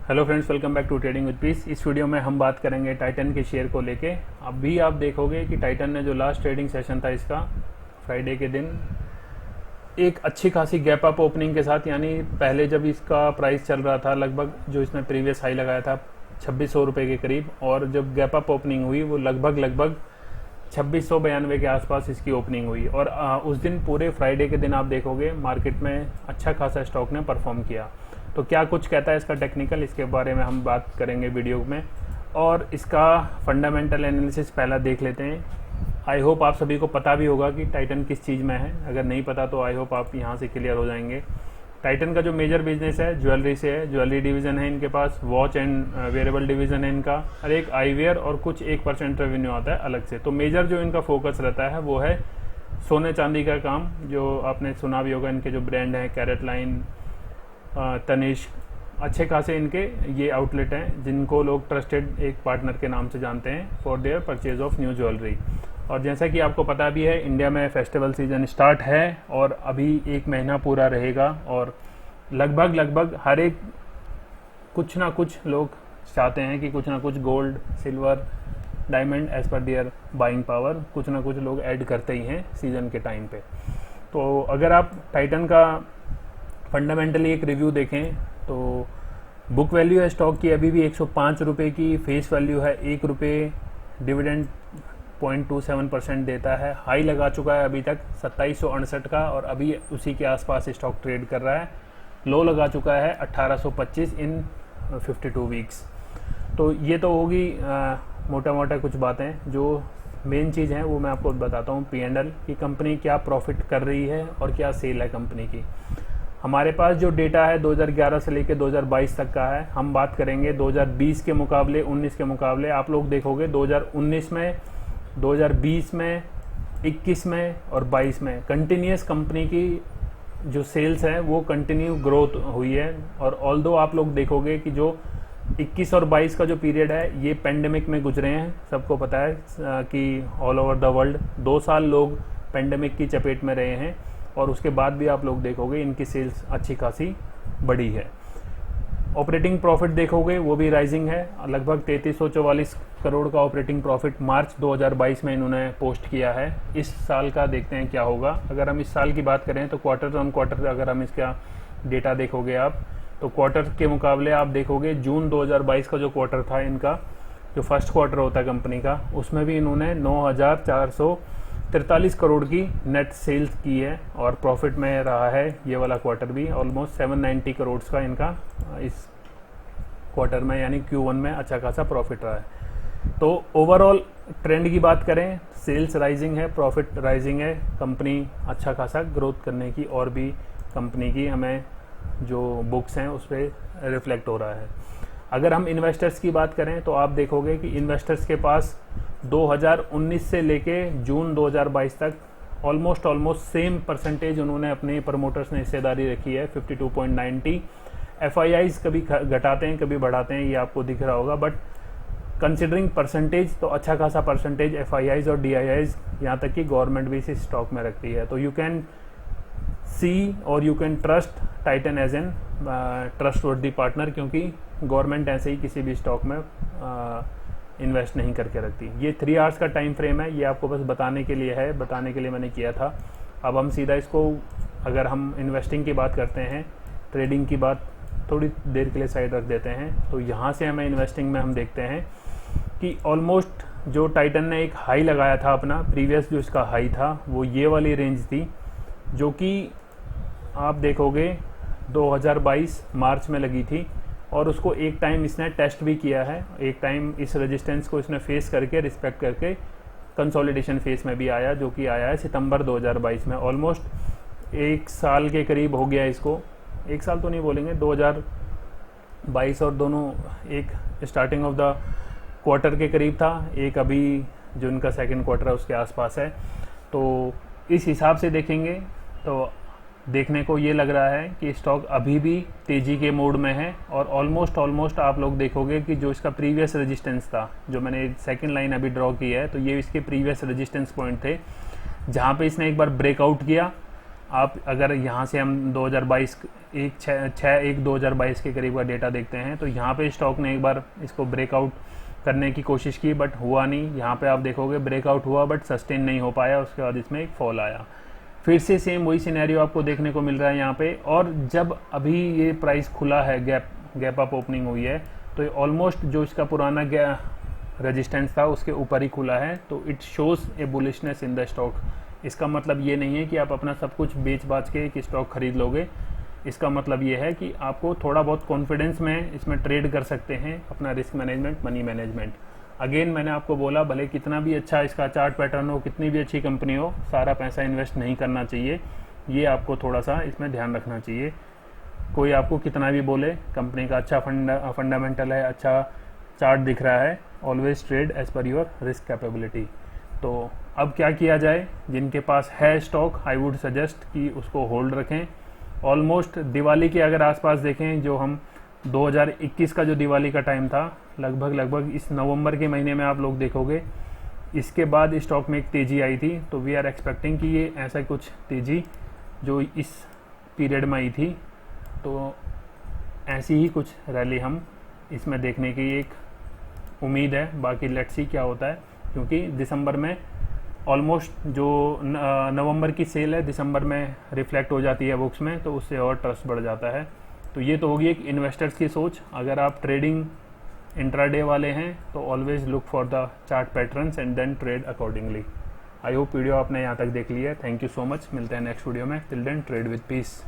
Hello friends, welcome back to trading with peace. इस वीडियो में हम बात करेंगे टाइटन के शेयर को लेके। अभी आप देखोगे कि टाइटन ने जो लास्ट ट्रेडिंग सेशन था इसका फ्राइडे के दिन एक अच्छी खासी गैप अप ओपनिंग के साथ, यानी पहले जब इसका प्राइस चल रहा था लगभग जो इसने प्रीवियस हाई लगाया था 2600 रुपये के करीब, और जब गैप अप ओपनिंग हुई वो लगभग 2692 के आसपास इसकी ओपनिंग हुई। और उस दिन पूरे फ्राइडे के दिन आप देखोगे मार्केट में अच्छा खासा स्टॉक ने परफॉर्म किया। तो क्या कुछ कहता है इसका टेक्निकल, इसके बारे में हम बात करेंगे वीडियो में, और इसका फंडामेंटल एनालिसिस पहला देख लेते हैं। आई होप आप सभी को पता भी होगा कि टाइटन किस चीज़ में है। अगर नहीं पता तो आई होप आप यहाँ से क्लियर हो जाएंगे। टाइटन का जो मेजर बिजनेस है ज्वेलरी से है। ज्वेलरी डिवीज़न है इनके पास, वॉच एंड वेयरेबल डिवीज़न है इनका, और एक आईवेयर और कुछ 1% रेवेन्यू आता है अलग से। तो मेजर जो इनका फोकस रहता है वो है सोने चांदी का काम। जो आपने सुना भी होगा, इनके जो ब्रांड हैं कैरेट लाइन, तनिष्क, अच्छे खासे इनके ये आउटलेट हैं जिनको लोग ट्रस्टेड एक पार्टनर के नाम से जानते हैं for their purchase of new jewellery. और जैसा कि आपको पता भी है, इंडिया में फेस्टिवल सीजन स्टार्ट है और अभी एक महीना पूरा रहेगा, और लगभग हर एक कुछ ना कुछ लोग चाहते हैं कि कुछ ना कुछ gold, silver, diamond as per their buying power कुछ ना कुछ लोग ऐड करते ही हैं सीज़न के टाइम पे। तो अगर आप टाइटन का फंडामेंटली एक रिव्यू देखें तो बुक वैल्यू है स्टॉक की अभी भी 105 रुपये की, फेस वैल्यू है 1 रुपये, डिविडेंड 0.27% देता है। हाई लगा चुका है अभी तक 2768 का, और अभी उसी के आसपास स्टॉक ट्रेड कर रहा है। लो लगा चुका है 1825 इन 52 वीक्स। तो ये तो होगी मोटा मोटा कुछ बातें। जो मेन चीज़ है वो मैं आपको बताता हूँ, P&L की कंपनी क्या प्रॉफिट कर रही है और क्या सेल है कंपनी की। हमारे पास जो डेटा है 2011 से लेकर 2022 तक का है। हम बात करेंगे 2020 के मुकाबले, 19 के मुकाबले। आप लोग देखोगे 2019 में, 2020 में, 21 में और 22 में कंटिन्यूस कंपनी की जो सेल्स है वो कंटिन्यू ग्रोथ हुई है। और ऑल्दो आप लोग देखोगे कि जो 21 और 22 का जो पीरियड है ये पेंडेमिक में गुजरे हैं। सबको पता है कि ऑल ओवर द वर्ल्ड 2 साल लोग पेंडेमिक की चपेट में रहे हैं, और उसके बाद भी आप लोग देखोगे इनकी सेल्स अच्छी खासी बढ़ी है। ऑपरेटिंग प्रॉफिट देखोगे वो भी राइजिंग है। लगभग 3344 करोड़ का ऑपरेटिंग प्रॉफिट मार्च 2022 में इन्होंने पोस्ट किया है। इस साल का देखते हैं क्या होगा। अगर हम इस साल की बात करें तो क्वार्टर ऑन क्वार्टर अगर हम इसका डेटा देखोगे आप, तो क्वार्टर के मुकाबले आप देखोगे जून 2022 का जो क्वार्टर था इनका, जो फर्स्ट क्वार्टर होता है कंपनी का, उसमें भी इन्होंने 9443 करोड़ की नेट सेल्स की है, और प्रॉफिट में रहा है ये वाला क्वार्टर भी ऑलमोस्ट 790 करोड़ का इनका इस क्वार्टर में, यानी Q1 में अच्छा खासा प्रॉफिट रहा है। तो ओवरऑल ट्रेंड की बात करें, सेल्स राइजिंग है, प्रॉफिट राइजिंग है, कंपनी अच्छा खासा ग्रोथ करने की, और भी कंपनी की हमें जो बुक्स हैं उस पर रिफ्लेक्ट हो रहा है। अगर हम इन्वेस्टर्स की बात करें तो आप देखोगे कि इन्वेस्टर्स के पास 2019 से लेके जून 2022 तक ऑलमोस्ट सेम परसेंटेज उन्होंने अपने प्रमोटर्स ने हिस्सेदारी रखी है, 52.90। FIIs कभी घटाते हैं कभी बढ़ाते हैं, ये आपको दिख रहा होगा, बट कंसिडरिंग परसेंटेज तो अच्छा खासा परसेंटेज FIIs और DIIs, यहाँ तक कि गवर्नमेंट भी इसे स्टॉक में रखती है। तो यू कैन सी और you can trust Titan as an trustworthy partner, क्योंकि गवर्नमेंट ऐसे ही किसी भी स्टॉक में इन्वेस्ट नहीं करके रखती। ये 3 आवर्स का टाइम फ्रेम है, ये आपको बस बताने के लिए है, बताने के लिए मैंने किया था। अब हम सीधा इसको, अगर हम इन्वेस्टिंग की बात करते हैं, ट्रेडिंग की बात थोड़ी देर के लिए साइड रख देते हैं, तो यहाँ से हमें इन्वेस्टिंग में हम देखते हैं कि ऑलमोस्ट जो टाइटन ने एक हाई लगाया था अपना, प्रीवियस जो इसका हाई था वो ये वाली रेंज थी, जो कि आप देखोगे 2022 मार्च में लगी थी, और उसको एक टाइम इसने टेस्ट भी किया है। एक टाइम इस रेजिस्टेंस को इसने फेस करके, रिस्पेक्ट करके कंसोलिडेशन फेस में भी आया, जो कि आया है सितंबर 2022 में। ऑलमोस्ट 1 साल के करीब हो गया इसको, 1 साल तो नहीं बोलेंगे, 2022 और दोनों एक स्टार्टिंग ऑफ द क्वार्टर के करीब था, एक अभी जो इनका सेकेंड क्वार्टर है उसके आसपास है। तो इस हिसाब से देखेंगे तो देखने को ये लग रहा है कि स्टॉक अभी भी तेज़ी के मोड में है, और ऑलमोस्ट आप लोग देखोगे कि जो इसका प्रीवियस रेजिस्टेंस था, जो मैंने सेकंड लाइन अभी ड्रॉ की है, तो ये इसके प्रीवियस रेजिस्टेंस पॉइंट थे, जहाँ पे इसने एक बार ब्रेकआउट किया आप अगर यहाँ से हम 2022 एक 2022 के करीब का डेटा देखते हैं तो यहाँ पे स्टॉक ने एक बार इसको ब्रेकआउट करने की कोशिश की बट हुआ नहीं। यहाँ पे आप देखोगे ब्रेकआउट हुआ बट सस्टेन नहीं हो पाया, उसके बाद इसमें एक फॉल आया। फिर से सेम वही सिनेरियो आपको देखने को मिल रहा है यहाँ पे। और जब अभी ये प्राइस खुला है, गैप अप ओपनिंग हुई है, तो ऑलमोस्ट जो इसका पुराना रेजिस्टेंस था उसके ऊपर ही खुला है। तो it shows A bullishness in the stock. इसका मतलब ये नहीं है कि आप अपना सब कुछ बेच बाच के एक स्टॉक खरीद लोगे। इसका मतलब ये है कि आपको थोड़ा बहुत कॉन्फिडेंस में इसमें ट्रेड कर सकते हैं, अपना risk management, money management. Again मैंने आपको बोला, भले कितना भी अच्छा इसका चार्ट पैटर्न हो, कितनी भी अच्छी कंपनी हो, सारा पैसा इन्वेस्ट नहीं करना चाहिए। ये आपको थोड़ा सा इसमें ध्यान रखना चाहिए। कोई आपको कितना भी बोले, कंपनी का अच्छा फंडामेंटल है, अच्छा चार्ट दिख रहा है, always trade as per your risk capability. तो अब क्या किया जाए? जिनके पास है स्टॉक, आई वुड सजेस्ट कि उसको होल्ड रखें। ऑलमोस्ट दिवाली के अगर आसपास देखें, जो हम 2021 का जो दिवाली का टाइम था, लगभग इस नवंबर के महीने में आप लोग देखोगे, इसके बाद स्टॉक में एक तेज़ी आई थी। तो वी आर एक्सपेक्टिंग कि ये ऐसा कुछ तेज़ी जो इस पीरियड में आई थी, तो ऐसी ही कुछ रैली हम इसमें देखने की एक उम्मीद है। बाकी लेट्स सी क्या होता है, क्योंकि दिसंबर में ऑलमोस्ट जो नवंबर की सेल है दिसंबर में रिफ्लेक्ट हो जाती है बुक्स में, तो उससे और ट्रस्ट बढ़ जाता है। तो ये तो होगी एक इन्वेस्टर्स की सोच। अगर आप ट्रेडिंग इंट्राडे वाले हैं तो always look for the chart patterns and then trade accordingly. I hope video आपने यहाँ तक देख लिया है। Thank you so much. मिलते हैं नेक्स्ट वीडियो में। Till then trade with piece.